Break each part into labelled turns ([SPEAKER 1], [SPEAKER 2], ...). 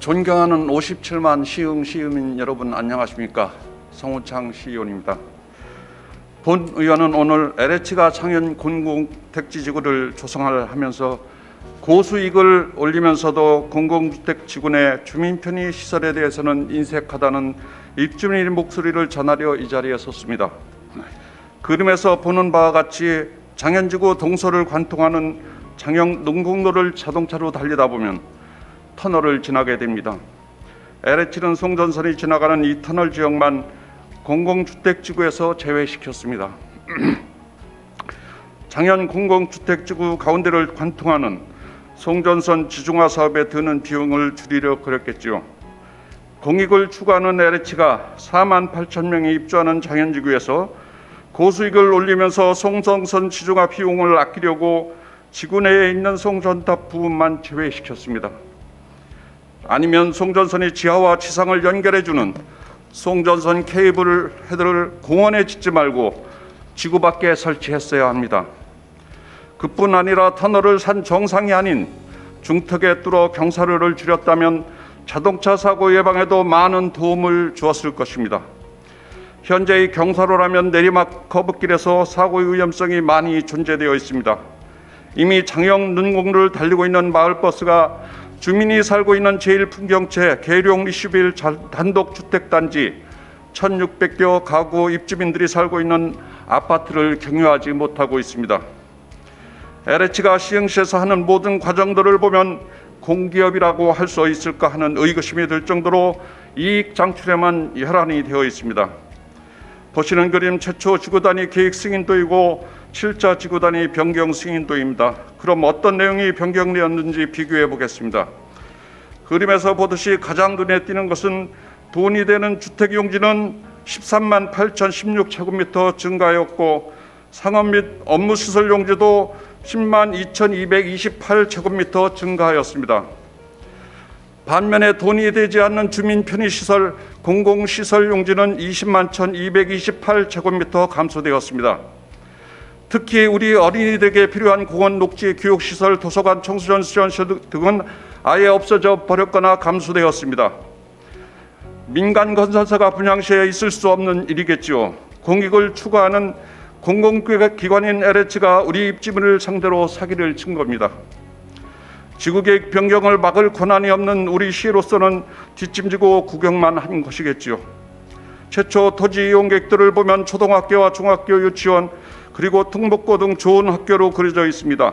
[SPEAKER 1] 존경하는 57만 시민 여러분 안녕하십니까? 성우창 시의원입니다. 본 의원은 오늘 LH가 창현 공공택지지구를 조성하면서 고수익을 올리면서도 공공주택지구 내 주민 편의 시설에 대해서는 인색하다는 입주민의 목소리를 전하려 이 자리에 섰습니다. 그림에서 보는 바와 같이 장현지구 동서를 관통하는 장영 능곡로를 자동차로 달리다 보면 터널을 지나게 됩니다. LH는 송전선이 지나가는 이 터널 지역만 공공주택지구에서 제외시켰습니다. 장현 공공주택지구 가운데를 관통하는 송전선 지중화 사업에 드는 비용을 줄이려 그랬겠지요. 공익을 추구하는 LH가 4만 8천 명이 입주하는 장현지구에서 고수익을 올리면서 송전선 지중화 비용을 아끼려고 지구 내에 있는 송전탑 부분만 제외시켰습니다. 아니면 송전선이 지하와 지상을 연결해주는 송전선 케이블 헤드를 공원에 짓지 말고 지구 밖에 설치했어야 합니다. 그뿐 아니라 터널을 산 정상이 아닌 중턱에 뚫어 경사로를 줄였다면 자동차 사고 예방에도 많은 도움을 주었을 것입니다. 현재의 경사로라면 내리막 커브길에서 사고의 위험성이 많이 존재되어 있습니다. 이미 장영 능곡로를 달리고 있는 마을버스가 주민이 살고 있는 제1풍경채 계룡 리슈빌 단독주택단지 1600여 가구 입주민들이 살고 있는 아파트를 경유하지 못하고 있습니다. LH가 시흥시에서 하는 모든 과정들을 보면 공기업이라고 할 수 있을까 하는 의구심이 들 정도로 이익 창출에만 혈안이 되어 있습니다. 보시는 그림 최초 지구단위 계획 승인도이고 7차 지구단위 변경 승인도입니다. 그럼 어떤 내용이 변경되었는지 비교해 보겠습니다. 그림에서 보듯이 가장 눈에 띄는 것은 돈이 되는 주택 용지는 13만 8,016제곱미터 증가하였고 상업 및 업무시설 용지도 10만 2,228제곱미터 증가하였습니다. 반면에 돈이 되지 않는 주민 편의시설, 공공시설 용지는 20만 1,228제곱미터 감소되었습니다. 특히 우리 어린이들에게 필요한 공원, 녹지, 교육시설, 도서관, 청소년 수련시설 등은 아예 없어져 버렸거나 감소되었습니다. 민간 건설사가 분양 시에 있을 수 없는 일이겠지요. 공익을 추구하는 공공기관인 LH가 우리 입주민을 상대로 사기를 친 겁니다. 지구계획 변경을 막을 권한이 없는 우리 시로서는 뒷짐지고 구경만 한 것이겠지요. 최초 토지 이용객들을 보면 초등학교와 중학교, 유치원 그리고 특목고 등 좋은 학교로 그려져 있습니다.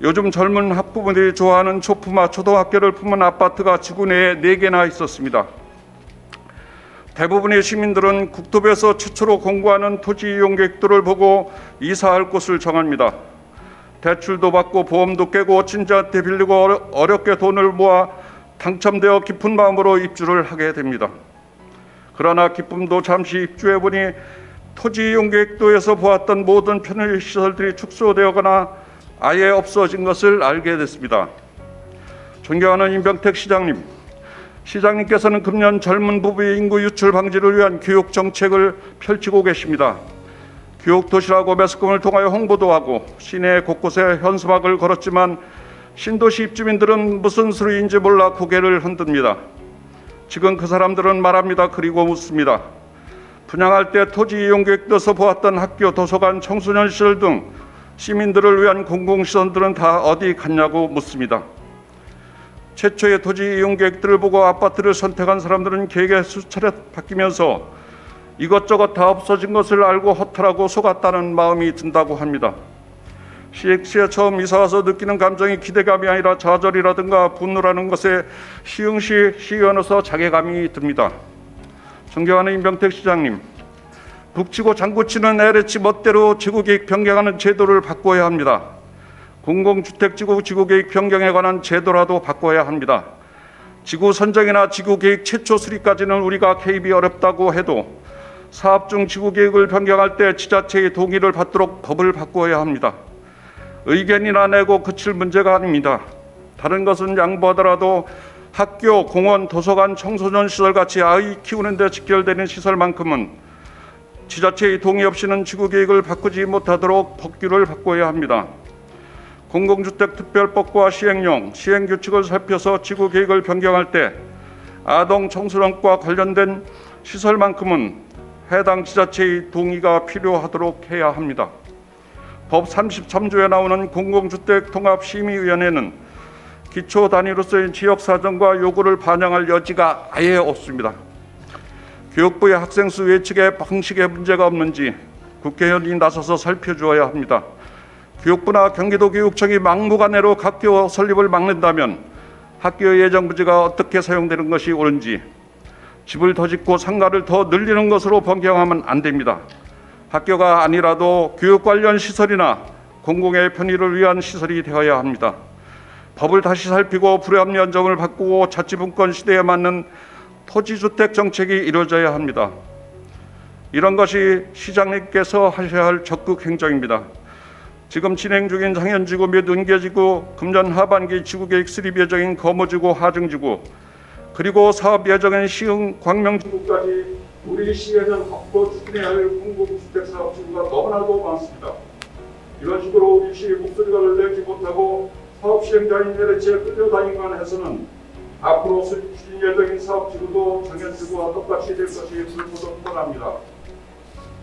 [SPEAKER 1] 요즘 젊은 학부모들이 좋아하는 초품화 초등학교를 품은 아파트가 지구 내에 4개나 있었습니다. 대부분의 시민들은 국토부에서 최초로 공고하는 토지 이용객들을 보고 이사할 곳을 정합니다. 대출도 받고 보험도 깨고 친지한테 빌리고 어렵게 돈을 모아 당첨되어 기쁜 마음으로 입주를 하게 됩니다. 그러나 기쁨도 잠시 입주해보니 토지 이용 계획도에서 보았던 모든 편의시설들이 축소되거나 아예 없어진 것을 알게 됐습니다. 존경하는 임병택 시장님, 시장님께서는 금년 젊은 부부의 인구 유출 방지를 위한 교육 정책을 펼치고 계십니다. 교육 도시라고 매스컴을 통하여 홍보도 하고 시내 곳곳에 현수막을 걸었지만 신도시 입주민들은 무슨 소리인지 몰라 고개를 흔듭니다. 지금 그 사람들은 말합니다. 그리고 묻습니다. 분양할 때 토지 이용 계획도에서 보았던 학교, 도서관, 청소년 시설 등 시민들을 위한 공공시설들은 다 어디 갔냐고 묻습니다. 최초의 토지 이용 계획들을 보고 아파트를 선택한 사람들은 계획에 수차례 바뀌면서 이것저것 다 없어진 것을 알고 허탈하고 속았다는 마음이 든다고 합니다. 시흥시에 처음 이사와서 느끼는 감정이 기대감이 아니라 좌절이라든가 분노라는 것에 시흥시 시의원으로서 자괴감이 듭니다. 존경하는 임병택 시장님, 북치고 장구치는 LH 멋대로 지구계획 변경하는 제도를 바꿔야 합니다. 공공주택지구 지구계획 변경에 관한 제도라도 바꿔야 합니다. 지구 선정이나 지구계획 최초 수립까지는 우리가 개입이 어렵다고 해도 사업 중 지구계획을 변경할 때 지자체의 동의를 받도록 법을 바꿔야 합니다. 의견이나 내고 그칠 문제가 아닙니다. 다른 것은 양보하더라도 학교, 공원, 도서관, 청소년 시설 같이 아이 키우는 데 직결되는 시설만큼은 지자체의 동의 없이는 지구계획을 바꾸지 못하도록 법규를 바꿔야 합니다. 공공주택특별법과 시행령, 시행규칙을 살펴서 지구 계획을 변경할 때 아동 청소년과 관련된 시설만큼은 해당 지자체의 동의가 필요하도록 해야 합니다. 법 33조에 나오는 공공주택통합심의위원회는 기초 단위로서의 지역사정과 요구를 반영할 여지가 아예 없습니다. 교육부의 학생수 예측의 방식에 문제가 없는지 국회의원이 나서서 살펴주어야 합니다. 교육부나 경기도교육청이 막무가내로 학교 설립을 막는다면 학교 예정부지가 어떻게 사용되는 것이 옳은지, 집을 더 짓고 상가를 더 늘리는 것으로 변경하면 안 됩니다. 학교가 아니라도 교육 관련 시설이나 공공의 편의를 위한 시설이 되어야 합니다. 법을 다시 살피고 불합리 면점을 바꾸고 자치분권 시대에 맞는 토지주택 정책이 이루어져야 합니다. 이런 것이 시장님께서 하셔야 할 적극 행정입니다. 지금 진행 중인 상현지구 및 은계지구, 금년 하반기 지구계획 수립 예정인 거머지구, 하중지구, 그리고 사업 예정인 시흥, 광명지구까지 우리 시에는 앞으로 추진해야 할 공공주택사업지구가 너무나도 많습니다. 이런 식으로 우리 시의 목소리가 내지 못하고 사업 시행자인 LH에 끌려다니기만 해서는 앞으로 수립 추진 예정인 사업지구도 상현지구와 똑같이 될 것이 불보듯 뻔합니다.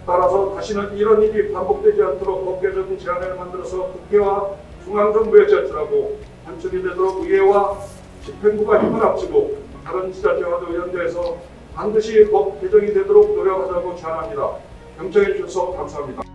[SPEAKER 1] 따라서 다시는 이런 일이 반복되지 않도록 법개정 제안을 만들어서 국회와 중앙정부에 제출하고 한쪽이 되도록 의회와 집행부가 힘을 합치고 다른 지자체와도 연대해서 반드시 법 개정이 되도록 노력하자고 제안합니다. 경청해 주셔서 감사합니다.